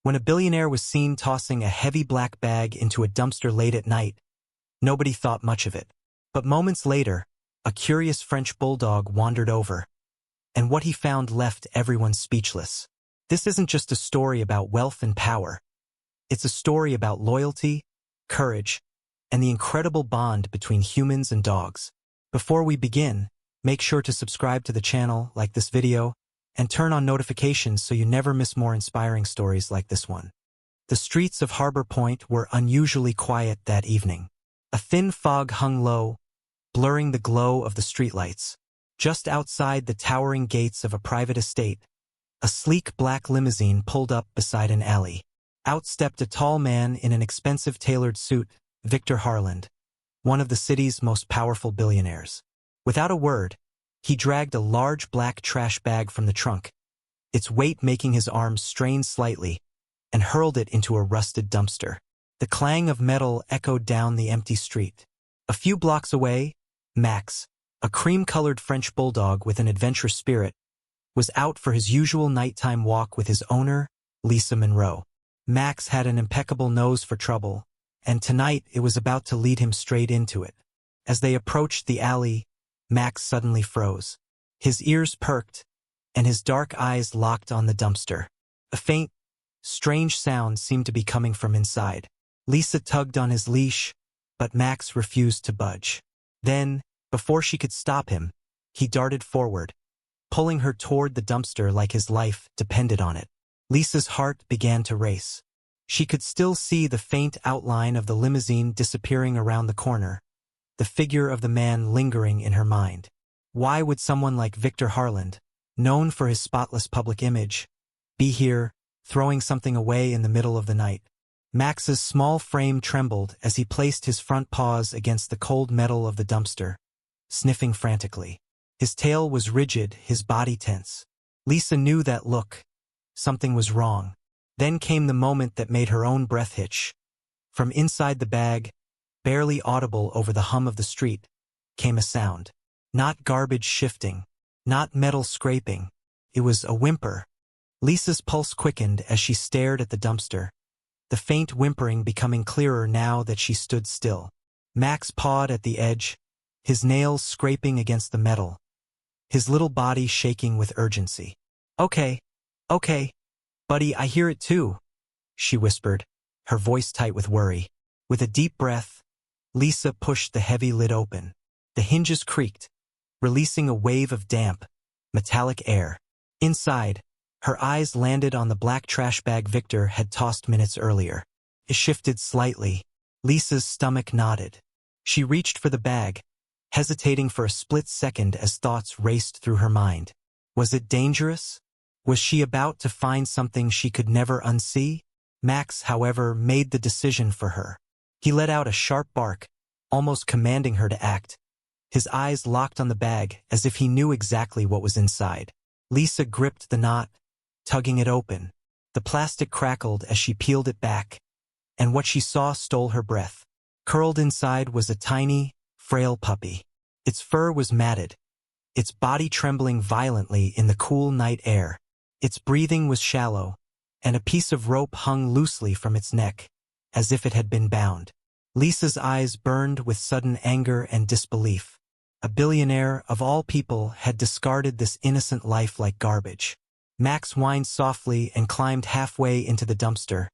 When a billionaire was seen tossing a heavy black bag into a dumpster late at night, nobody thought much of it. But moments later, a curious French bulldog wandered over, and what he found left everyone speechless. This isn't just a story about wealth and power. It's a story about loyalty, courage, and the incredible bond between humans and dogs. Before we begin, make sure to subscribe to the channel, like this video, and turn on notifications so you never miss more inspiring stories like this one. The streets of Harbor Point were unusually quiet that evening. A thin fog hung low, blurring the glow of the streetlights. Just outside the towering gates of a private estate, a sleek black limousine pulled up beside an alley. Out stepped a tall man in an expensive tailored suit, Victor Harland, one of the city's most powerful billionaires. Without a word, he dragged a large black trash bag from the trunk, its weight making his arms strain slightly, and hurled it into a rusted dumpster. The clang of metal echoed down the empty street. A few blocks away, Max, a cream-colored French bulldog with an adventurous spirit, was out for his usual nighttime walk with his owner, Lisa Monroe. Max had an impeccable nose for trouble, and tonight it was about to lead him straight into it. As they approached the alley, Max suddenly froze. His ears perked, and his dark eyes locked on the dumpster. A faint, strange sound seemed to be coming from inside. Lisa tugged on his leash, but Max refused to budge. Then, before she could stop him, he darted forward, pulling her toward the dumpster like his life depended on it. Lisa's heart began to race. She could still see the faint outline of the limousine disappearing around the corner, the figure of the man lingering in her mind. Why would someone like Victor Harland, known for his spotless public image, be here, throwing something away in the middle of the night? Max's small frame trembled as he placed his front paws against the cold metal of the dumpster, sniffing frantically. His tail was rigid, his body tense. Lisa knew that look. Something was wrong. Then came the moment that made her own breath hitch. From inside the bag, barely audible over the hum of the street, came a sound. Not garbage shifting, not metal scraping. It was a whimper. Lisa's pulse quickened as she stared at the dumpster, the faint whimpering becoming clearer now that she stood still. Max pawed at the edge, his nails scraping against the metal, his little body shaking with urgency. Okay, buddy, I hear it too," she whispered, her voice tight with worry. With a deep breath, Lisa pushed the heavy lid open. The hinges creaked, releasing a wave of damp, metallic air. Inside, her eyes landed on the black trash bag Victor had tossed minutes earlier. It shifted slightly. Lisa's stomach knotted. She reached for the bag, hesitating for a split second as thoughts raced through her mind. Was it dangerous? Was she about to find something she could never unsee? Max, however, made the decision for her. He let out a sharp bark, almost commanding her to act. His eyes locked on the bag as if he knew exactly what was inside. Lisa gripped the knot, tugging it open. The plastic crackled as she peeled it back, and what she saw stole her breath. Curled inside was a tiny, frail puppy. Its fur was matted, its body trembling violently in the cool night air. Its breathing was shallow, and a piece of rope hung loosely from its neck, as if it had been bound. Lisa's eyes burned with sudden anger and disbelief. A billionaire, of all people, had discarded this innocent life like garbage. Max whined softly and climbed halfway into the dumpster,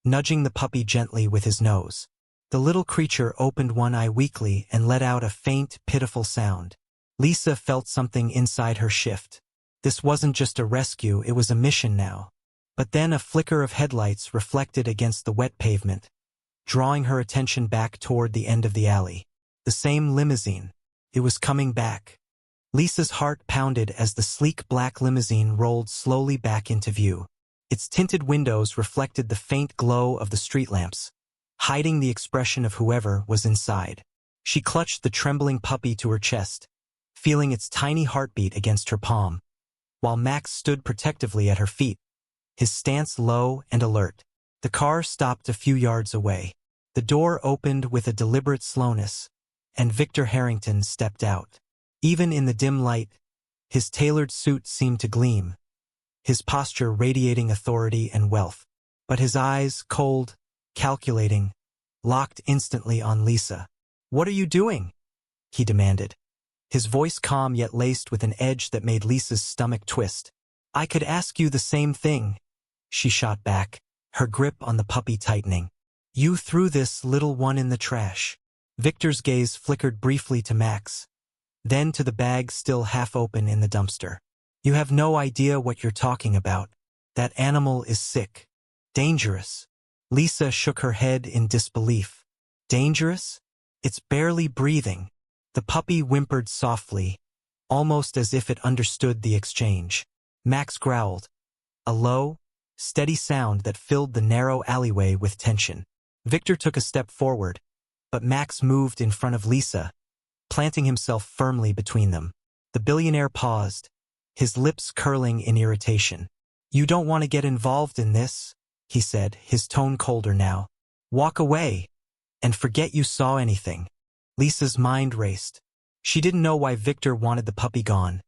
nudging the puppy gently with his nose. The little creature opened one eye weakly and let out a faint, pitiful sound. Lisa felt something inside her shift. This wasn't just a rescue, it was a mission now. But then a flicker of headlights reflected against the wet pavement, drawing her attention back toward the end of the alley. The same limousine. It was coming back. Lisa's heart pounded as the sleek black limousine rolled slowly back into view. Its tinted windows reflected the faint glow of the street lamps, hiding the expression of whoever was inside. She clutched the trembling puppy to her chest, feeling its tiny heartbeat against her palm, while Max stood protectively at her feet, his stance low and alert. The car stopped a few yards away. The door opened with a deliberate slowness, and Victor Harrington stepped out. Even in the dim light, his tailored suit seemed to gleam, his posture radiating authority and wealth. but his eyes, cold, calculating, locked instantly on Lisa. "What are you doing?" he demanded, his voice calm yet laced with an edge that made Lisa's stomach twist. "I could ask you the same thing," she shot back, her grip on the puppy tightening. "You threw this little one in the trash." Victor's gaze flickered briefly to Max, then to the bag still half open in the dumpster. "You have no idea what you're talking about. That animal is sick. Dangerous." Lisa shook her head in disbelief. "Dangerous? It's barely breathing." The puppy whimpered softly, almost as if it understood the exchange. Max growled, a low, steady sound that filled the narrow alleyway with tension. Victor took a step forward, but Max moved in front of Lisa, planting himself firmly between them. The billionaire paused, his lips curling in irritation. "You don't want to get involved in this," he said, his tone colder now. "Walk away, and forget you saw anything." Lisa's mind raced. She didn't know why Victor wanted the puppy gone,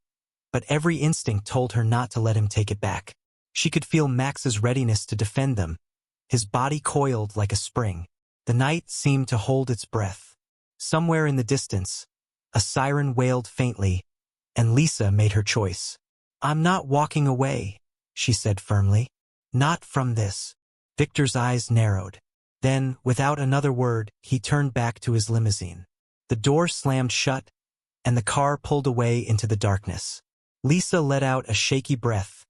but every instinct told her not to let him take it back. She could feel Max's readiness to defend them, his body coiled like a spring. The night seemed to hold its breath. Somewhere in the distance, a siren wailed faintly, and Lisa made her choice. "I'm not walking away," she said firmly. "Not from this." Victor's eyes narrowed. Then, without another word, he turned back to his limousine. The door slammed shut, and the car pulled away into the darkness. Lisa let out a shaky breath,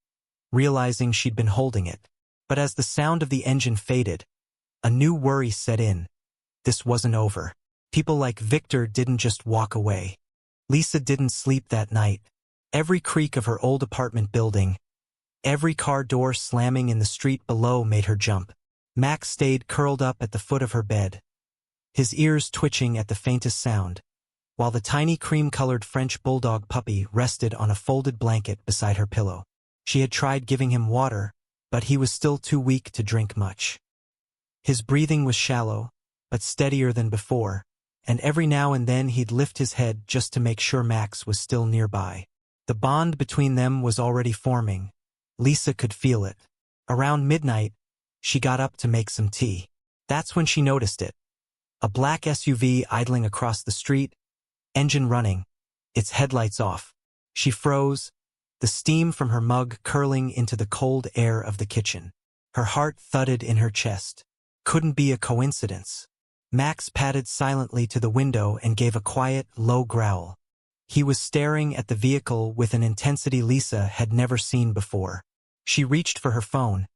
realizing she'd been holding it. But as the sound of the engine faded, a new worry set in. This wasn't over. People like Victor didn't just walk away. Lisa didn't sleep that night. Every creak of her old apartment building, every car door slamming in the street below made her jump. Max stayed curled up at the foot of her bed, his ears twitching at the faintest sound, while the tiny cream-colored French Bulldog puppy rested on a folded blanket beside her pillow. She had tried giving him water, but he was still too weak to drink much. His breathing was shallow, but steadier than before, and every now and then he'd lift his head just to make sure Max was still nearby. The bond between them was already forming. Lisa could feel it. Around midnight, she got up to make some tea. That's when she noticed it. A black SUV idling across the street, engine running, its headlights off. She froze, the steam from her mug curling into the cold air of the kitchen. Her heart thudded in her chest. Couldn't be a coincidence. Max padded silently to the window and gave a quiet, low growl. He was staring at the vehicle with an intensity Lisa had never seen before. She reached for her phone,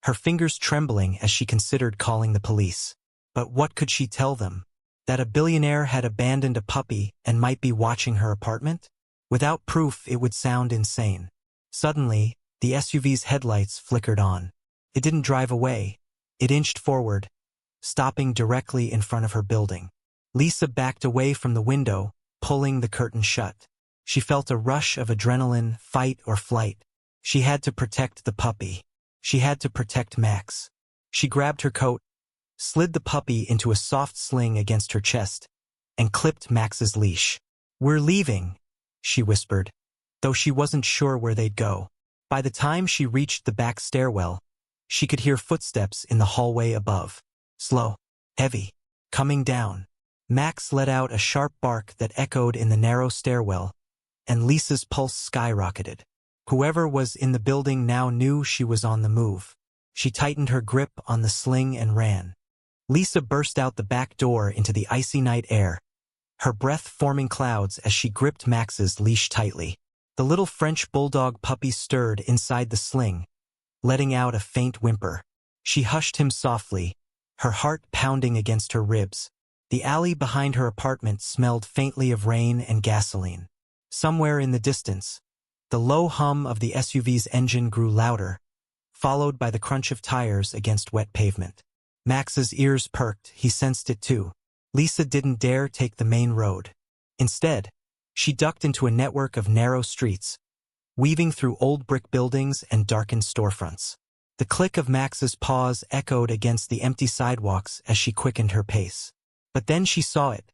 her fingers trembling as she considered calling the police. But what could she tell them? That a billionaire had abandoned a puppy and might be watching her apartment? Without proof, it would sound insane. Suddenly, the SUV's headlights flickered on. It didn't drive away. It inched forward, stopping directly in front of her building. Lisa backed away from the window, pulling the curtain shut. She felt a rush of adrenaline, fight or flight. She had to protect the puppy. She had to protect Max. She grabbed her coat, slid the puppy into a soft sling against her chest, and clipped Max's leash. "We're leaving," she whispered, though she wasn't sure where they'd go. By the time she reached the back stairwell, she could hear footsteps in the hallway above. Slow, heavy, coming down. Max let out a sharp bark that echoed in the narrow stairwell, and Lisa's pulse skyrocketed. Whoever was in the building now knew she was on the move. She tightened her grip on the sling and ran. Lisa burst out the back door into the icy night air, her breath forming clouds as she gripped Max's leash tightly. The little French Bulldog puppy stirred inside the sling, letting out a faint whimper. She hushed him softly, her heart pounding against her ribs. The alley behind her apartment smelled faintly of rain and gasoline. Somewhere in the distance, the low hum of the SUV's engine grew louder, followed by the crunch of tires against wet pavement. Max's ears perked, he sensed it too. Lisa didn't dare take the main road. Instead, she ducked into a network of narrow streets, weaving through old brick buildings and darkened storefronts. The click of Max's paws echoed against the empty sidewalks as she quickened her pace. But then she saw it,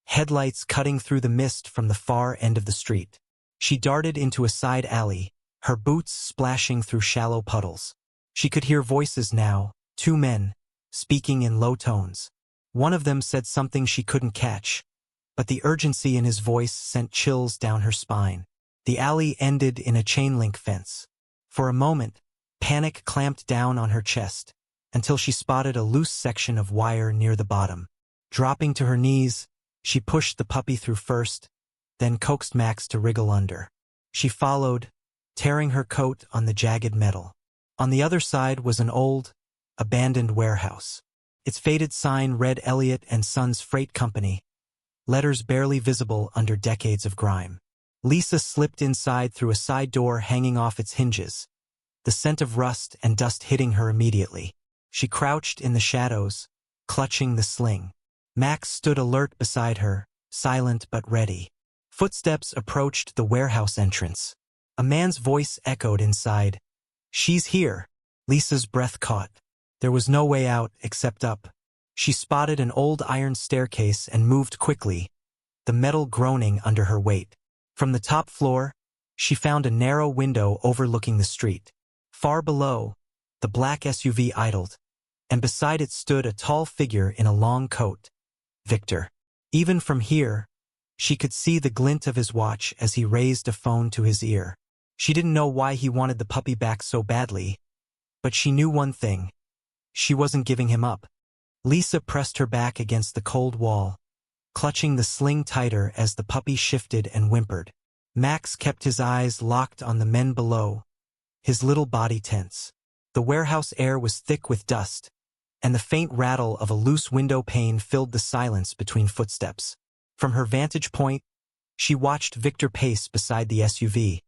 headlights cutting through the mist from the far end of the street. She darted into a side alley, her boots splashing through shallow puddles. She could hear voices now, Two men, speaking in low tones. One of them said something she couldn't catch, but the urgency in his voice sent chills down her spine. The alley ended in a chain-link fence. For a moment, panic clamped down on her chest, until she spotted a loose section of wire near the bottom. Dropping to her knees, she pushed the puppy through first, then coaxed Max to wriggle under. She followed, tearing her coat on the jagged metal. On the other side was an old, abandoned warehouse. Its faded sign read Elliott and Sons Freight Company, letters barely visible under decades of grime. Lisa slipped inside through a side door hanging off its hinges, the scent of rust and dust hitting her immediately. She crouched in the shadows, clutching the sling. Max stood alert beside her, silent but ready. Footsteps approached the warehouse entrance. A man's voice echoed inside. "She's here." Lisa's breath caught. There was no way out except up. She spotted an old iron staircase and moved quickly, the metal groaning under her weight. From the top floor, she found a narrow window overlooking the street. Far below, the black SUV idled, and beside it stood a tall figure in a long coat. Victor. Even from here, she could see the glint of his watch as he raised a phone to his ear. She didn't know why he wanted the puppy back so badly, but she knew one thing. She wasn't giving him up. Lisa pressed her back against the cold wall, clutching the sling tighter as the puppy shifted and whimpered. Max kept his eyes locked on the men below, his little body tense. The warehouse air was thick with dust, and the faint rattle of a loose window pane filled the silence between footsteps. From her vantage point, she watched Victor pace beside the SUV,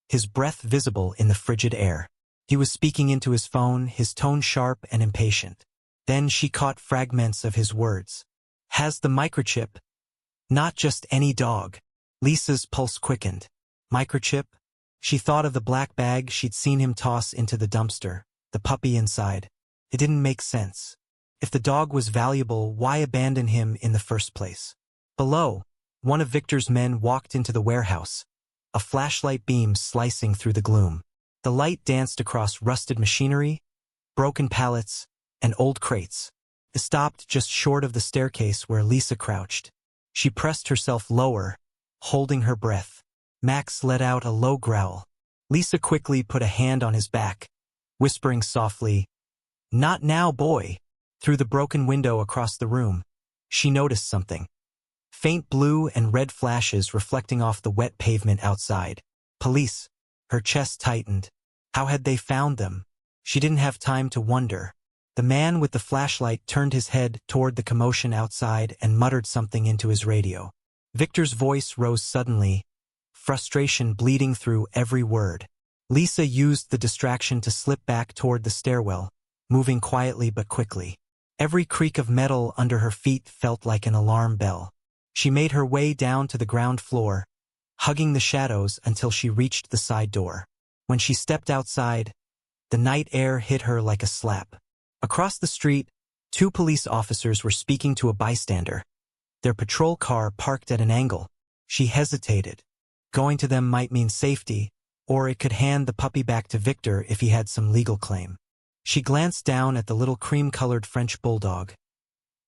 his breath visible in the frigid air. He was speaking into his phone, his tone sharp and impatient. Then she caught fragments of his words. "Has the microchip? Not just any dog." Lisa's pulse quickened. Microchip? She thought of the black bag she'd seen him toss into the dumpster, the puppy inside. It didn't make sense. If the dog was valuable, why abandon him in the first place? Below, one of Victor's men walked into the warehouse, a flashlight beam slicing through the gloom. The light danced across rusted machinery, broken pallets, and old crates. It stopped just short of the staircase where Lisa crouched. She pressed herself lower, holding her breath. Max let out a low growl. Lisa quickly put a hand on his back, whispering softly, "Not now, boy." Through the broken window across the room, she noticed something. Faint blue and red flashes reflecting off the wet pavement outside. Police. Her chest tightened. How had they found them? She didn't have time to wonder. The man with the flashlight turned his head toward the commotion outside and muttered something into his radio. Victor's voice rose suddenly, frustration bleeding through every word. Lisa used the distraction to slip back toward the stairwell, moving quietly but quickly. Every creak of metal under her feet felt like an alarm bell. She made her way down to the ground floor, hugging the shadows until she reached the side door. When she stepped outside, the night air hit her like a slap. Across the street, two police officers were speaking to a bystander, their patrol car parked at an angle. She hesitated. Going to them might mean safety, or it could hand the puppy back to Victor if he had some legal claim. She glanced down at the little cream-colored French bulldog,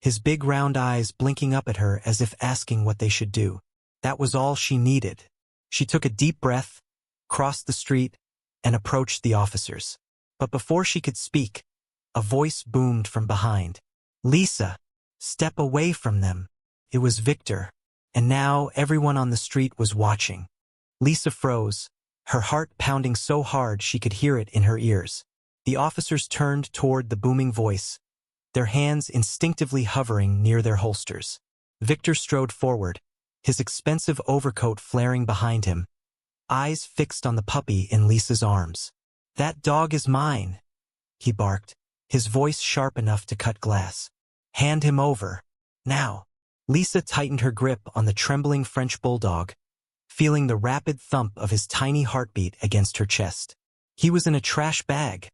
his big round eyes blinking up at her as if asking what they should do. That was all she needed. She took a deep breath, crossed the street, and approached the officers. But before she could speak, a voice boomed from behind. "Lisa, step away from them." It was Victor, and now everyone on the street was watching. Lisa froze, her heart pounding so hard she could hear it in her ears. The officers turned toward the booming voice, their hands instinctively hovering near their holsters. Victor strode forward, his expensive overcoat flaring behind him, eyes fixed on the puppy in Lisa's arms. "That dog is mine," he barked, his voice sharp enough to cut glass. "Hand him over. Now." Lisa tightened her grip on the trembling French bulldog, feeling the rapid thump of his tiny heartbeat against her chest. "He was in a trash bag,"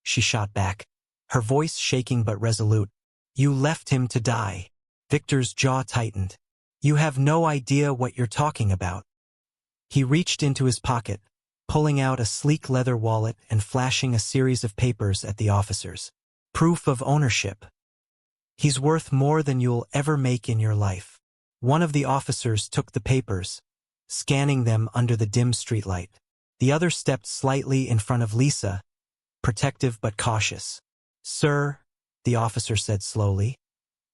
she shot back, her voice shaking but resolute. "You left him to die." Victor's jaw tightened. "You have no idea what you're talking about." He reached into his pocket, pulling out a sleek leather wallet and flashing a series of papers at the officers. Proof of ownership. He's worth more than you'll ever make in your life. One of the officers took the papers, scanning them under the dim streetlight. The other stepped slightly in front of Lisa, protective but cautious. "Sir," the officer said slowly,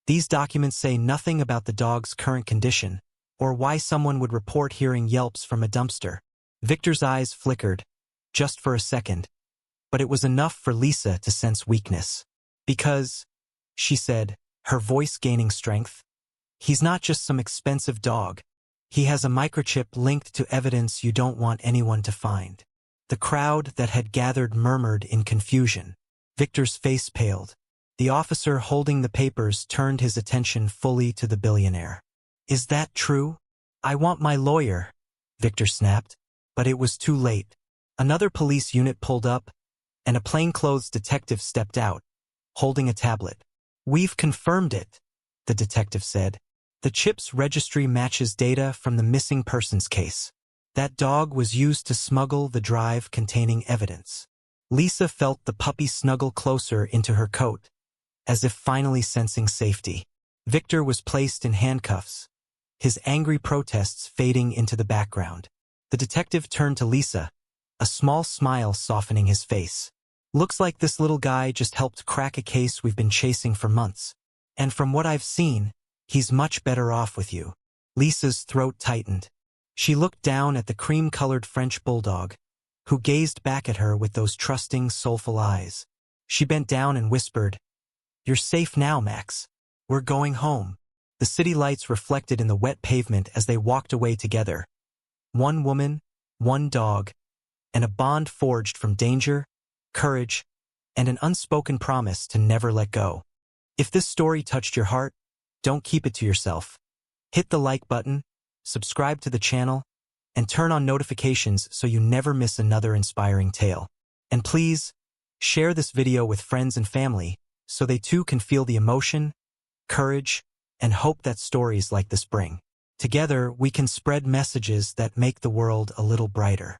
"these documents say nothing about the dog's current condition, or why someone would report hearing yelps from a dumpster." Victor's eyes flickered, just for a second, but it was enough for Lisa to sense weakness. "Because," she said, her voice gaining strength, "he's not just some expensive dog. He has a microchip linked to evidence you don't want anyone to find." The crowd that had gathered murmured in confusion. Victor's face paled. The officer holding the papers turned his attention fully to the billionaire. "Is that true?" "I want my lawyer," Victor snapped. But it was too late. Another police unit pulled up, and a plainclothes detective stepped out, holding a tablet. "We've confirmed it," the detective said. "The chip's registry matches data from the missing persons case. That dog was used to smuggle the drive containing evidence." Lisa felt the puppy snuggle closer into her coat, as if finally sensing safety. Victor was placed in handcuffs, his angry protests fading into the background. The detective turned to Lisa, a small smile softening his face. "Looks like this little guy just helped crack a case we've been chasing for months. And from what I've seen, he's much better off with you." Lisa's throat tightened. She looked down at the cream-colored French bulldog, who gazed back at her with those trusting, soulful eyes. She bent down and whispered, "You're safe now, Max. We're going home." The city lights reflected in the wet pavement as they walked away together. One woman, one dog, and a bond forged from danger, courage, and an unspoken promise to never let go. If this story touched your heart, don't keep it to yourself. Hit the like button, subscribe to the channel, and turn on notifications so you never miss another inspiring tale. And please, share this video with friends and family so they too can feel the emotion, courage, and hope that stories like this bring. Together, we can spread messages that make the world a little brighter.